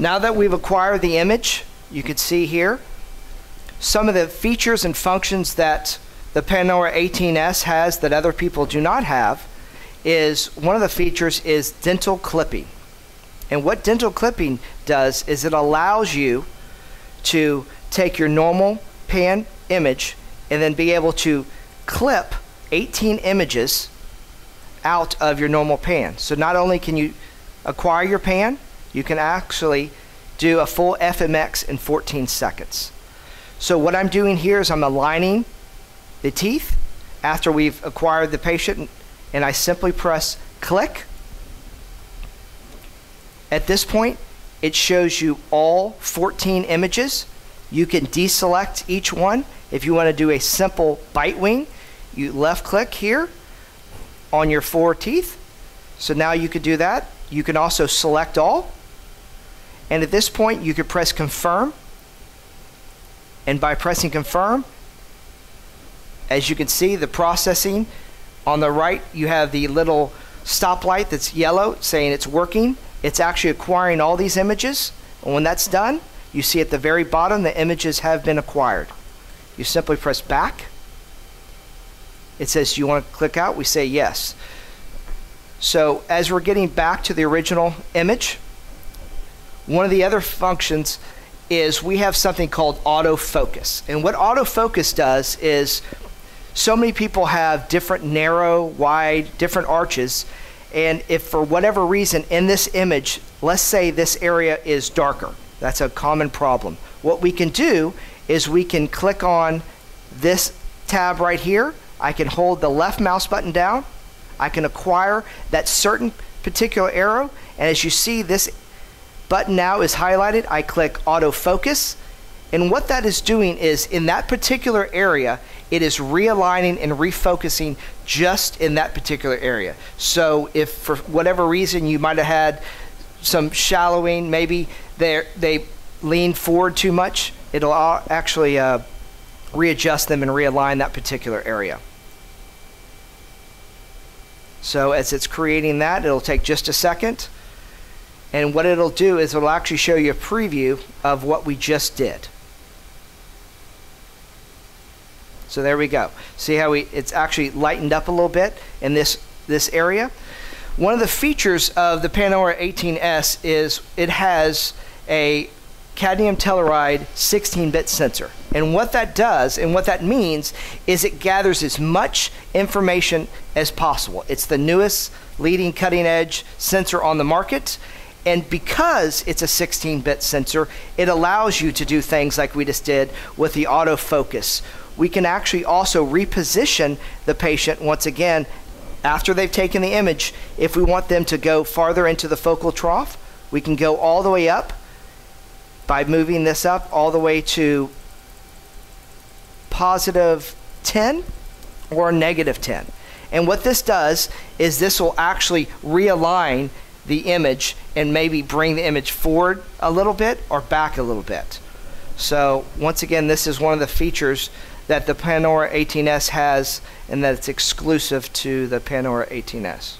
Now that we've acquired the image, you can see here some of the features and functions that the Panora 18S has that other people do not have. Is one of the features is dental clipping. And what dental clipping does is it allows you to take your normal pan image and then be able to clip 18 images out of your normal pan. So not only can you acquire your pan, you can actually do a full FMX in 14 seconds. So what I'm doing here is I'm aligning the teeth after we've acquired the patient, and I simply press click. At this point, it shows you all 14 images. You can deselect each one. If you want to do a simple bite wing, you left click here on your 4 teeth. So now you could do that. You can also select all. And at this point, you could press confirm. And by pressing confirm, as you can see, the processing on the right, you have the little stoplight that's yellow saying it's working. It's actually acquiring all these images. And when that's done, you see at the very bottom the images have been acquired. You simply press back. It says, you want to click out? We say yes. So as we're getting back to the original image, one of the other functions is we have something called autofocus. And what autofocus does is, so many people have different narrow, wide, different arches, and if for whatever reason in this image, let's say this area is darker, that's a common problem. What we can do is we can click on this tab right here. I can hold the left mouse button down. I can acquire that certain particular arrow, and as you see, this button now is highlighted. I click autofocus, and what that is doing is in that particular area, it is realigning and refocusing just in that particular area. So if for whatever reason you might have had some shallowing, maybe they lean forward too much, it'll actually readjust them and realign that particular area. So as it's creating that, it'll take just a second. And what it'll do is it'll actually show you a preview of what we just did. So there we go. See how it's actually lightened up a little bit in this area. One of the features of the Panora 18S is it has a cadmium telluride 16-bit sensor. And what that does and what that means is it gathers as much information as possible. It's the newest leading cutting edge sensor on the market. And because it's a 16-bit sensor, it allows you to do things like we just did with the autofocus. We can actually also reposition the patient once again after they've taken the image. If we want them to go farther into the focal trough, we can go all the way up by moving this up all the way to positive 10 or negative 10. And what this does is this will actually realign the image and maybe bring the image forward a little bit or back a little bit. So once again, this is one of the features that the Panora 18S has, and that it's exclusive to the Panora 18S.